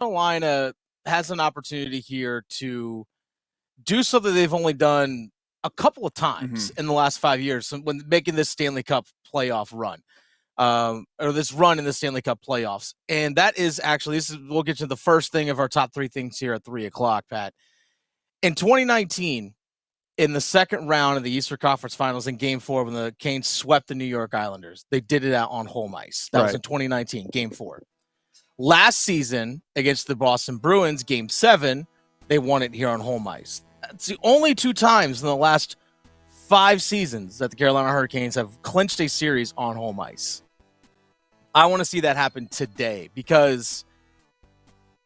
Carolina has an opportunity here to do something they've only done a couple of times in the last 5 years when making this Stanley Cup playoff run, or this run in the Stanley Cup playoffs. And that is actually, we'll get to the first thing of our top three things here at 3:00, Pat. In 2019, in the second round of the Eastern Conference Finals in Game 4, when the Canes swept the New York Islanders, they did it out on home ice. That was in 2019, Game 4. Last season, against the Boston Bruins, Game 7, they won it here on home ice. It's the only two times in the last 5 seasons that the Carolina Hurricanes have clinched a series on home ice. I want to see that happen today because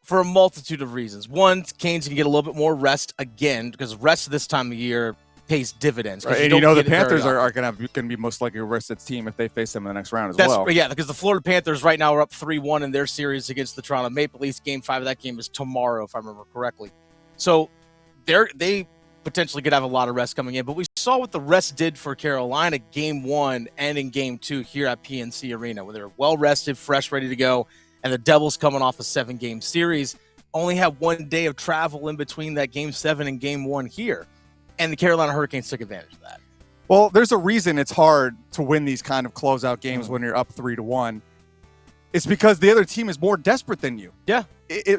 for a multitude of reasons. One, Canes can get a little bit more rest again because rest this time of year pays dividends. Right. And the Panthers are going to be most likely a rested team if they face them in the next round as well. Yeah, because the Florida Panthers right now are up 3-1 in their series against the Toronto Maple Leafs. Game 5 of that game is tomorrow, if I remember correctly. So they potentially could have a lot of rest coming in. But we saw what the rest did for Carolina Game 1 and in Game 2 here at PNC Arena, where they're well-rested, fresh, ready to go. And the Devils, coming off a 7-game series, only had 1 day of travel in between that Game 7 and Game 1 here. And the Carolina Hurricanes took advantage of that. Well, there's a reason it's hard to win these kind of closeout games when you're up 3-1. It's because the other team is more desperate than you. Yeah.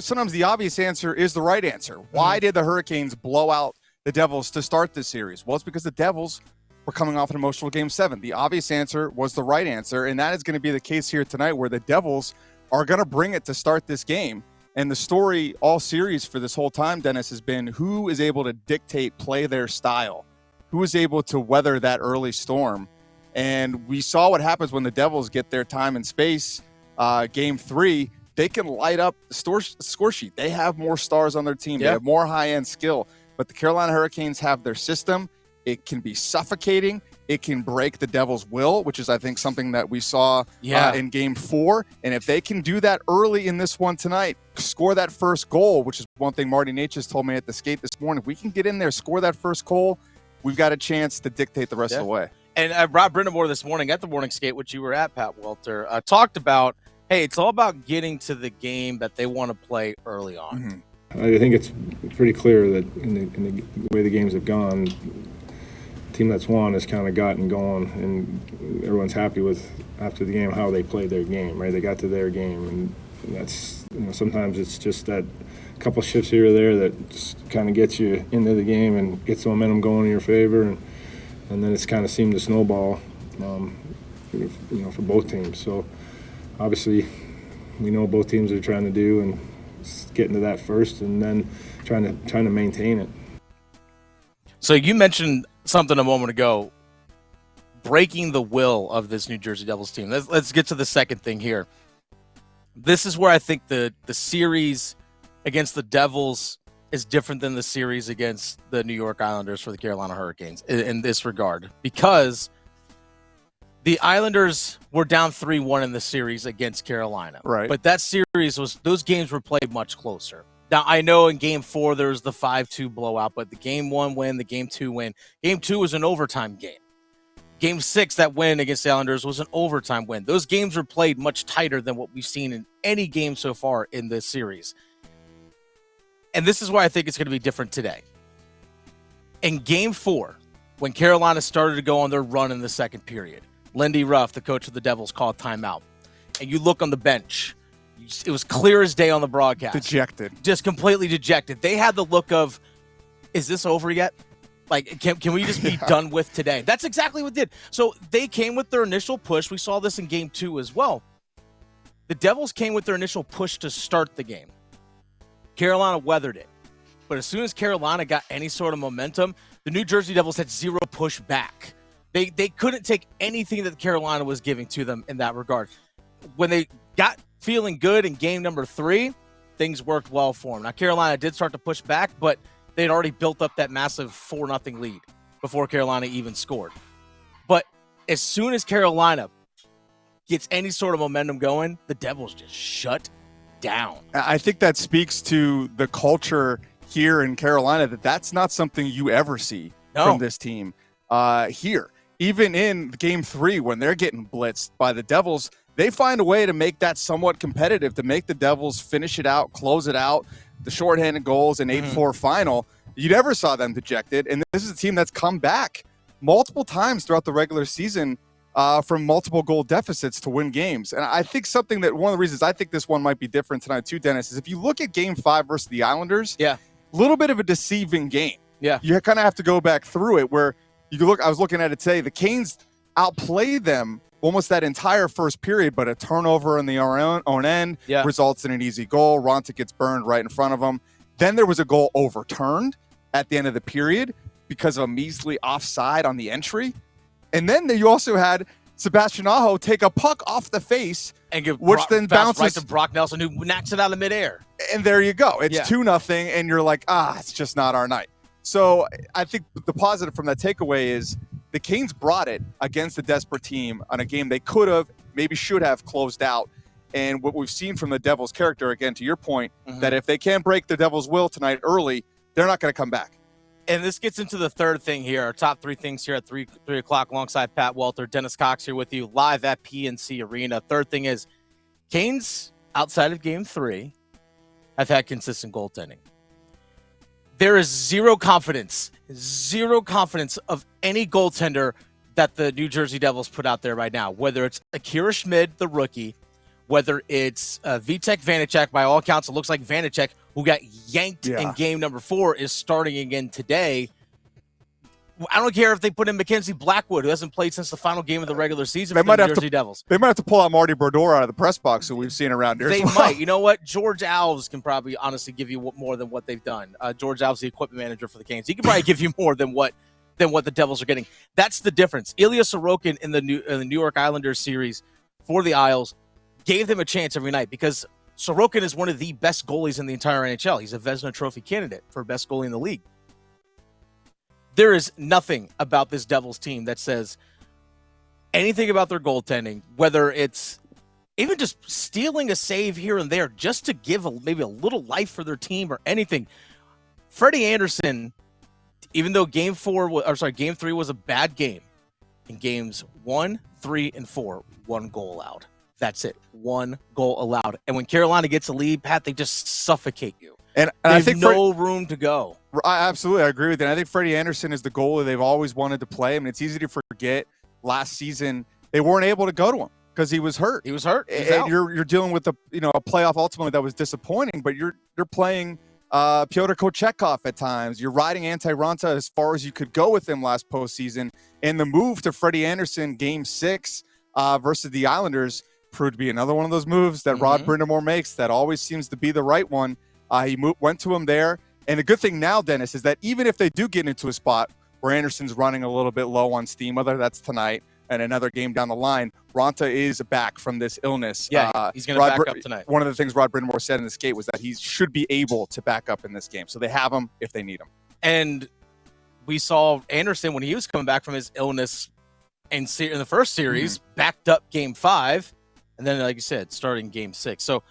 Sometimes the obvious answer is the right answer. Why did the Hurricanes blow out the Devils to start this series? Well, it's because the Devils were coming off an emotional Game 7. The obvious answer was the right answer, and that is going to be the case here tonight, where the Devils are going to bring it to start this game. And the story all series for this whole time, Dennis, has been who is able to dictate, play their style, who is able to weather that early storm. And we saw what happens when the Devils get their time and space. Game 3, they can light up the score sheet. They have more stars on their team. They have more high-end skill. But the Carolina Hurricanes have their system. It can be suffocating. It can break the Devils' will, which is, I think, something that we saw in Game 4. And if they can do that early in this one tonight, score that first goal, which is one thing Marty Natchez told me at the skate this morning. If we can get in there, score that first goal, we've got a chance to dictate the rest of the way. And Rob Brindamore this morning at the morning skate, which you were at, Pat Welter, talked about, hey, it's all about getting to the game that they want to play early on. I think it's pretty clear that in the way the games have gone, team that's won has kind of gotten going, and everyone's happy with after the game how they played their game. Right, they got to their game, and that's sometimes it's just that couple shifts here or there that just kind of gets you into the game and gets the momentum going in your favor, and then it's kind of seemed to snowball, for both teams. So obviously, we know both teams are trying to do and getting to that first, and then trying to maintain it. So you mentioned something a moment ago, breaking the will of this New Jersey Devils team. Let's get to the second thing here. This is where I think the series against the Devils is different than the series against the New York Islanders for the Carolina Hurricanes in this regard, because the Islanders were down 3-1 in the series against Carolina. Right. But that series those games were played much closer. Now, I know in Game 4 there was the 5-2 blowout, but the Game 1 win, the Game 2 win. Game 2 was an overtime game. Game 6, that win against the Islanders, was an overtime win. Those games were played much tighter than what we've seen in any game so far in this series. And this is why I think it's going to be different today. In Game 4, when Carolina started to go on their run in the second period, Lindy Ruff, the coach of the Devils, called timeout. And you look on the bench, it was clear as day on the broadcast. Dejected. Just completely dejected. They had the look of, is this over yet? Like, can we just be done with today? That's exactly what did. So they came with their initial push. We saw this in Game 2 as well. The Devils came with their initial push to start the game. Carolina weathered it. But as soon as Carolina got any sort of momentum, the New Jersey Devils had zero push back. They couldn't take anything that Carolina was giving to them in that regard. When they got feeling good in game number 3, things worked well for them. Now, Carolina did start to push back, but they'd already built up that massive 4-0 lead before Carolina even scored. But as soon as Carolina gets any sort of momentum going, the Devils just shut down. I think that speaks to the culture here in Carolina, that's not something you ever see from this team here. Even in Game 3, when they're getting blitzed by the Devils, they find a way to make that somewhat competitive, to make the Devils finish it out, close it out, the shorthanded goals, an 8-4 final. You never saw them dejected. And this is a team that's come back multiple times throughout the regular season from multiple goal deficits to win games. And I think one of the reasons I think this one might be different tonight too, Dennis, is if you look at Game 5 versus the Islanders, a little bit of a deceiving game. Yeah. You kind of have to go back through it where you look. I was looking at it today. The Canes outplayed them almost that entire first period, but a turnover in the own end results in an easy goal. Ronta gets burned right in front of him. Then there was a goal overturned at the end of the period because of a measly offside on the entry. And then you also had Sebastian Aho take a puck off the face, and then bounces right to Brock Nelson, who knocks it out of midair. And there you go. It's 2-0, and you're like, it's just not our night. So I think the positive from that takeaway is the Canes brought it against the desperate team on a game they could have, maybe should have closed out. And what we've seen from the Devils' character, again, to your point, that if they can't break the Devils' will tonight early, they're not going to come back. And this gets into the third thing here, our top three things here at 3 o'clock alongside Pat Walter. Dennis Cox here with you live at PNC Arena. Third thing is Canes, outside of Game 3, have had consistent goaltending. There is zero confidence of any goaltender that the New Jersey Devils put out there right now, whether it's Akira Schmid, the rookie, whether it's Vitek Vanacek. By all accounts, it looks like Vanacek, who got yanked in game number 4, is starting again today. I don't care if they put in Mackenzie Blackwood, who hasn't played since the final game of the regular season for the New Jersey Devils. They might have to pull out Marty Brodeur out of the press box who we've seen around here. They might. You know what? George Alves can probably honestly give you more than what they've done. George Alves, the equipment manager for the Canes. He can probably give you more than what the Devils are getting. That's the difference. Ilya Sorokin in the New York Islanders series for the Isles gave them a chance every night because Sorokin is one of the best goalies in the entire NHL. He's a Vezina Trophy candidate for best goalie in the league. There is nothing about this Devils team that says anything about their goaltending, whether it's even just stealing a save here and there just to give maybe a little life for their team or anything. Freddie Anderson, even though Game 3 was a bad game, in Games 1, 3, and 4, 1 goal allowed. That's it. 1 goal allowed. And when Carolina gets a lead, Pat, they just suffocate you. And I think no room to go. Absolutely, I agree with that. I think Freddie Anderson is the goalie they've always wanted to play. I mean, it's easy to forget last season they weren't able to go to him because he was hurt. He's out. You're dealing with a playoff ultimately that was disappointing, but you're playing Pyotr Kochetkov at times. You're riding Antti Raanta as far as you could go with him last postseason. And the move to Freddie Anderson Game 6 versus the Islanders proved to be another one of those moves that Rod Brindamore makes that always seems to be the right one. He went to him there. And the good thing now, Dennis, is that even if they do get into a spot where Anderson's running a little bit low on steam, whether that's tonight and another game down the line, Raanta is back from this illness. Yeah, he's going to back up tonight. One of the things Rod Brindamore said in the skate was that he should be able to back up in this game. So they have him if they need him. And we saw Anderson, when he was coming back from his illness in the first series, backed up Game 5. And then, like you said, starting Game 6. So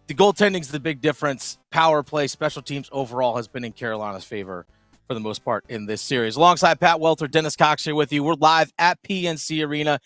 the goaltending's the big difference. Power play, special teams overall has been in Carolina's favor for the most part in this series. Alongside Pat Welter, Dennis Cox here with you. We're live at PNC Arena.